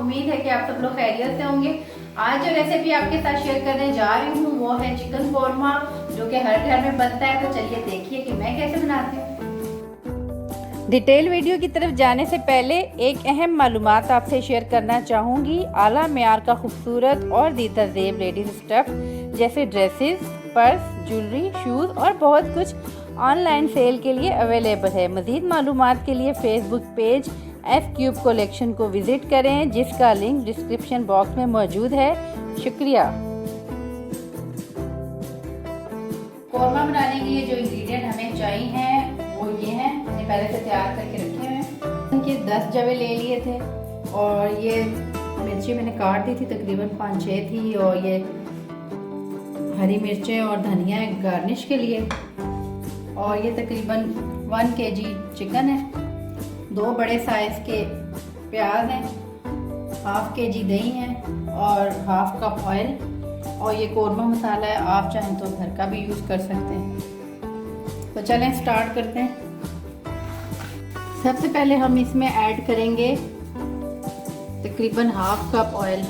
उम्मीद है कि आप सब लोग खैरियत से होंगे। आज जो रेसिपी आपके साथ शेयर करने जा रही हूँ वो है चिकन कौरमा, जो कि हर घर में बनता है। तो चलिए देखिए कि मैं कैसे बनाती हूँ। डिटेल वीडियो की तरफ जाने से पहले एक अहम मालूमात आपसे शेयर करना चाहूँगी। आला मेयार का खूबसूरत और दीदा ज़ेब लेडीज स्टफ जैसे ड्रेसेस, पर्स, ज्वेलरी, शूज़ और बहुत कुछ ऑनलाइन सेल के लिए अवेलेबल है। मज़ीद मालूमात के लिए Facebook page F cube collection को विज़िट करें, जिसका लिंक डिस्क्रिप्शन बॉक्स में मौजूद है। शुक्रिया। कौरमा बनाने के लिए जो इंग्रेडिएंट हमें चाहिए हैं वो ये हैं, मैंने पहले से तैयार करके रखे हुए हैं। इनके 10 जवे ले लिए थे और ये मिर्ची मैंने काट दी थी, तकरीबन 5-6 थी। और ये हरी मिर्चें और धनिया है गार्निश के लिए। और ये तकरीबन 1 kg चिकन है, 2 बड़े साइज के प्याज हैं, 1/2 kg दही है और 1/2 कप ऑयल। और ये कौरमा मसाला है, आप चाहें तो घर का भी यूज़ कर सकते हैं। तो चलें स्टार्ट करते हैं। सबसे पहले हम इसमें ऐड करेंगे तकरीबन 1/2 कप ऑयल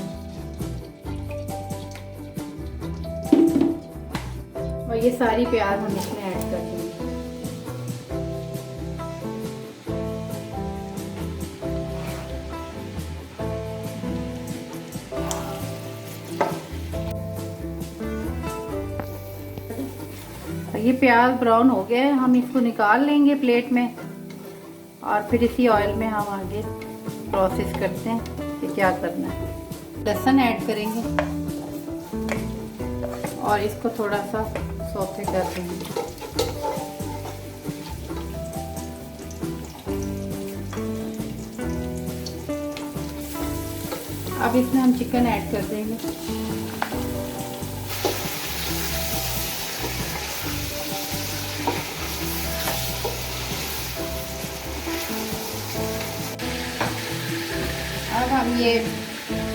और ये सारी प्याज हम इसमें ऐड कर देंगे। ये प्याज ब्राउन हो गया है, हम इसको निकाल लेंगे प्लेट में और फिर इसी ऑयल में हम आगे प्रोसेस करते हैं कि क्या करना है। लहसुन ऐड करेंगे और इसको थोड़ा सा सौते कर देंगे। अब इसमें हम चिकन ऐड कर देंगे। अब हम ये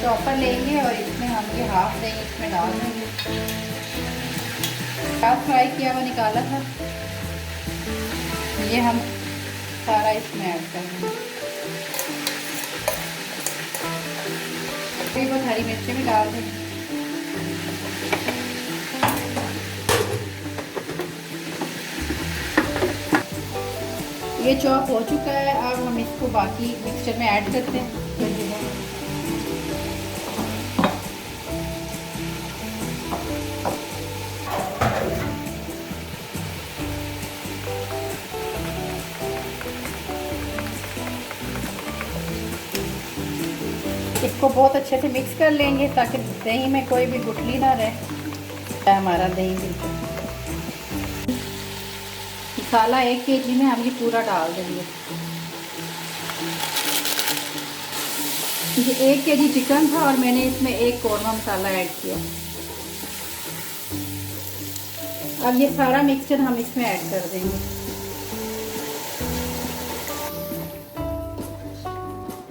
चॉपर लेंगे और इसमें हम ये 1/2 दही इसमें डाल देंगे। प्याज फ्राई किया हुआ निकाला था, ये हम सारा इसमें ऐड कर देंगे। फिर वो हरी मिर्ची भी डाल देंगे। ये चॉप हो चुका है, अब हम इसको बाकी मिक्सचर में ऐड करते हैं। इसको बहुत अच्छे से मिक्स कर लेंगे ताकि दही में कोई भी गुठली ना रहे। हमारा दही बिल्कुल मसाला 1 kg में हम ये पूरा डाल देंगे। ये 1 kg चिकन था और मैंने इसमें 1 कौरमा मसाला ऐड किया। अब ये सारा मिक्सचर हम इसमें ऐड कर देंगे।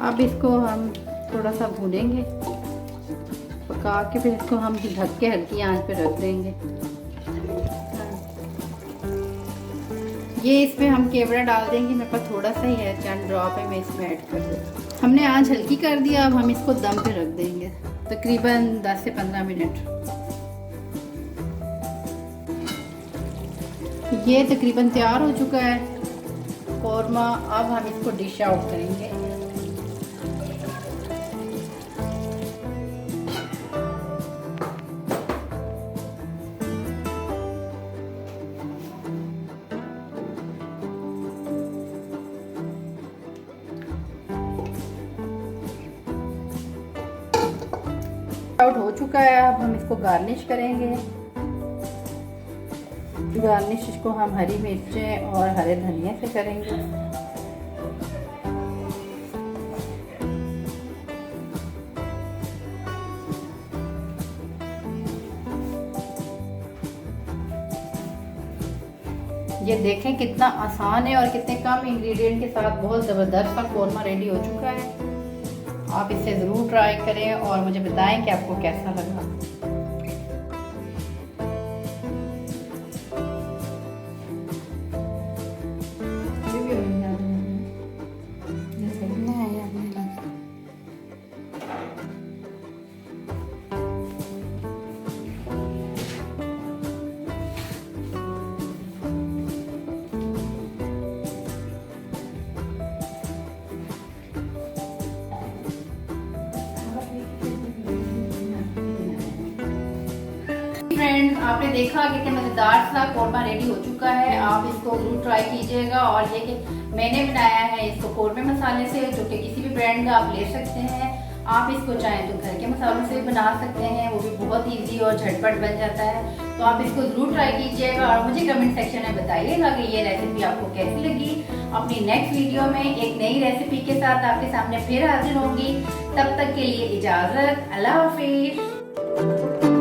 अब इसको हम थोड़ा सा भूनेंगे, पका के फिर इसको हम ढक के हल्की आंच पे रख देंगे। ये इसमें हम केवड़ा डाल देंगे, मेरे पास थोड़ा सा ही है, चंद ड्रॉप है, मैं इसमें ऐड कर दूँ। हमने आंच हल्की कर दिया, अब हम इसको दम पे रख देंगे तकरीबन 10 से 15 मिनट। ये तकरीबन तैयार हो चुका है कौरमा। अब हम इसको डिश आउट करेंगे। आउट हो चुका है, अब हम इसको गार्निश करेंगे। गार्निश इसको हम हरी मिर्चें और हरे धनिया से करेंगे। ये देखें कितना आसान है और कितने कम इंग्रेडिएंट के साथ बहुत ज़बरदस्त सा कोरमा रेडी हो चुका है। आप इसे ज़रूर ट्राई करें और मुझे बताएं कि आपको कैसा लगा। फ्रेंड्स, आपने देखा कितने मज़ेदार सा कोरमा रेडी हो चुका है। आप इसको जरूर ट्राई कीजिएगा। और ये कि मैंने बनाया है इसको कोरमे मसाले से, जो कि किसी भी ब्रांड का आप ले सकते हैं। आप इसको चाहें तो घर के मसालों से भी बना सकते हैं, वो भी बहुत इजी और झटपट बन जाता है। तो आप इसको जरूर ट्राई कीजिएगा और मुझे कमेंट सेक्शन में बताइएगा कि ये रेसिपी आपको कैसी लगी। अपनी नेक्स्ट वीडियो में एक नई रेसिपी के साथ आपके सामने फिर हाजिर होंगी। तब तक के लिए इजाज़त, अल्लाह हाफिज़।